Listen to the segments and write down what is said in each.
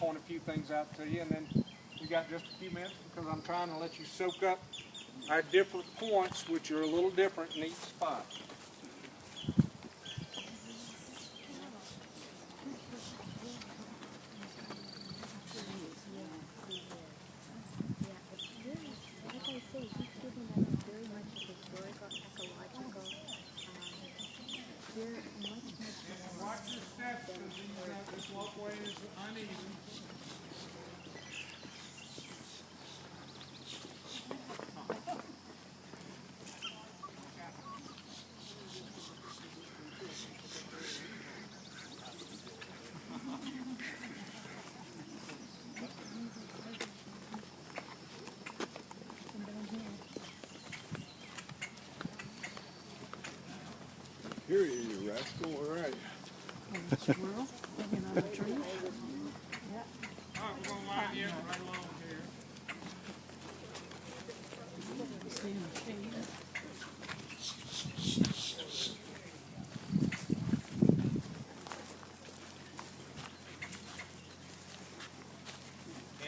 point a few things out to you, and then we got just a few minutes because I'm trying to let you soak up our different points, which are a little different in each spot. Watch your steps because this walkway is uneven. Here he is, you rascal. All right. Squirrel hanging on a tree. All right, we're going to line you up right along here. See him shade.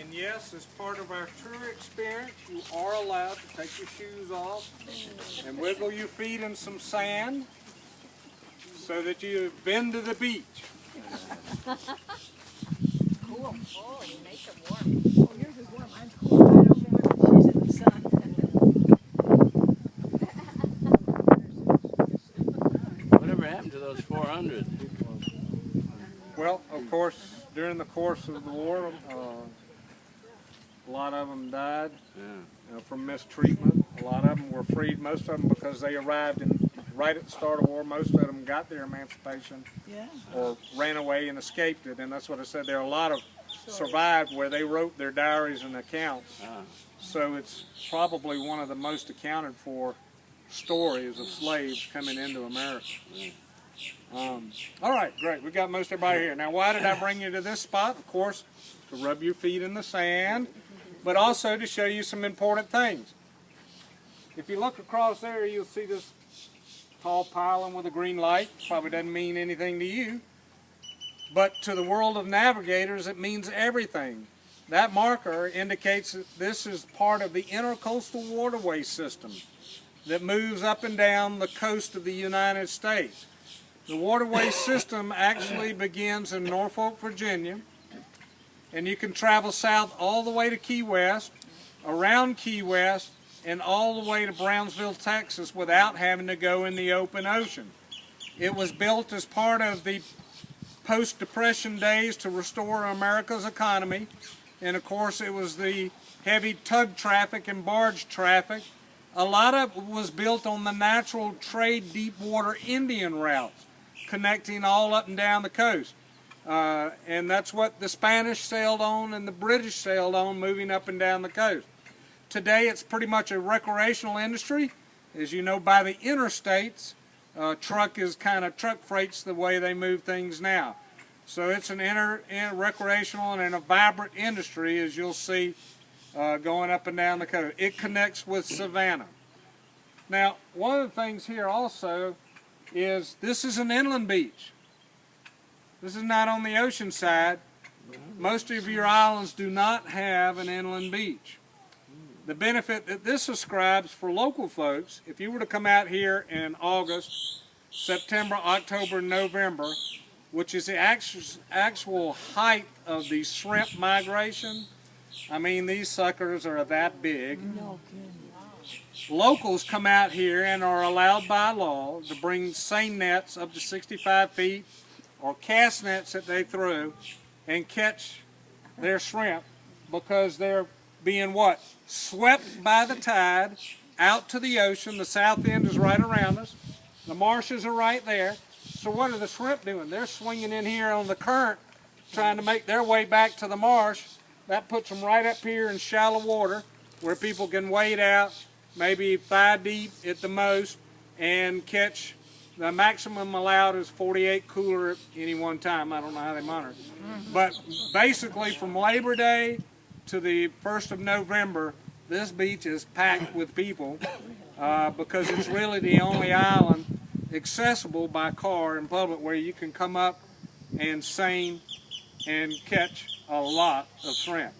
And yes, as part of our tour experience, you are allowed to take your shoes off and wiggle your feet in some sand so that you've been to the beach. Cool. Oh, you make it warm. Oh, yours is warm. Mine's cool. I don't remember. She's in the sun. Whatever happened to those 400? Well, of course, during the course of the war, a lot of them died from mistreatment. A lot of them were freed. Most of them because they arrived right at the start of war. Most of them got their emancipation or ran away and escaped it. And that's what I said. There are a lot of survived where they wrote their diaries and accounts. So it's probably one of the most accounted for stories of slaves coming into America. All right, great. We got most everybody here. Now, why did I bring you to this spot? Of course, to rub your feet in the sand, but also to show you some important things. If you look across there, you'll see this tall pylon with a green light. Probably doesn't mean anything to you, but to the world of navigators, it means everything. That marker indicates that this is part of the intercoastal waterway system that moves up and down the coast of the United States. The waterway system actually begins in Norfolk, Virginia, and you can travel south all the way to Key West, around Key West, and all the way to Brownsville, Texas without having to go in the open ocean. It was built as part of the post-Depression days to restore America's economy, and of course it was the heavy tug traffic and barge traffic. A lot of it was built on the natural trade deep water Indian routes, connecting all up and down the coast. And that's what the Spanish sailed on and the British sailed on, moving up and down the coast. Today it's pretty much a recreational industry. As you know, by the interstates, truck freight's the way they move things now. So it's an recreational and a vibrant industry, as you'll see going up and down the coast. It connects with Savannah. Now, one of the things here also is this is an inland beach. This is not on the ocean side. Most of your islands do not have an inland beach. The benefit that this ascribes for local folks, if you were to come out here in August, September, October, and November, which is the actual height of the shrimp migration, I mean, these suckers are that big. No kidding. Locals come out here and are allowed by law to bring seine nets up to 65 feet or cast nets that they throw and catch their shrimp because they're being what? Swept by the tide out to the ocean. The south end is right around us. The marshes are right there. So what are the shrimp doing? They're swinging in here on the current trying to make their way back to the marsh. That puts them right up here in shallow water where people can wade out, maybe thigh deep at the most, and catch. The maximum allowed is 48 cooler at any one time. I don't know how they monitor it. But basically from Labor Day to the 1st of November, this beach is packed with people because it's really the only island accessible by car in public where you can come up and seine and catch a lot of shrimp.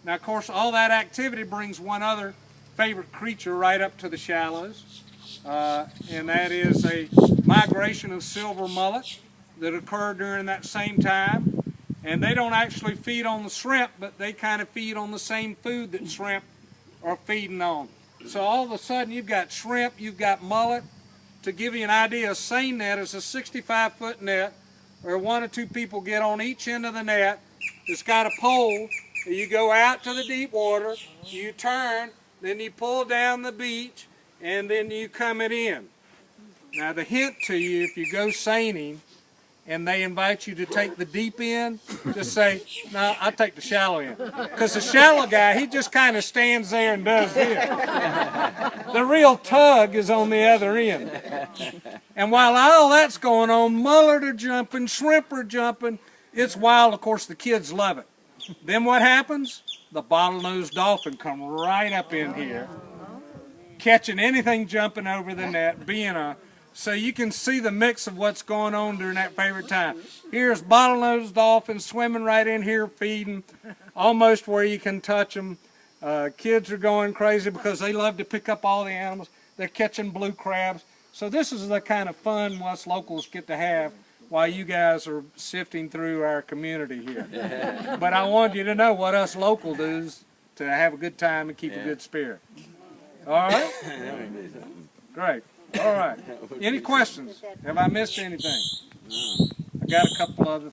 Now, of course, all that activity brings one other favorite creature right up to the shallows, and that is a migration of silver mullet that occurred during that same time. And they don't actually feed on the shrimp, but they kind of feed on the same food that shrimp are feeding on. So all of a sudden you've got shrimp, you've got mullet. To give you an idea, a seine net is a 65-foot net where 1 or 2 people get on each end of the net. It's got a pole. You go out to the deep water, you turn, then you pull down the beach, and then you come it in. Now the hint to you, if you go seining, and they invite you to take the deep end, just say, no, I take the shallow end. Because the shallow guy, he just kind of stands there and does this. The real tug is on the other end. And while all that's going on, mullet are jumping, shrimp are jumping. It's wild. Of course, the kids love it. Then what happens? The bottlenose dolphin come right up in here, catching anything jumping over the net, so you can see the mix of what's going on during that favorite time. Here's bottlenose dolphins swimming right in here, feeding, almost where you can touch them. Kids are going crazy because they love to pick up all the animals. They're catching blue crabs. So this is the kind of fun us locals get to have while you guys are sifting through our community here. But I wanted you to know what us locals do to have a good time and keep a good spirit. All right? Great. All right. Any questions? Have I missed anything? I got a couple other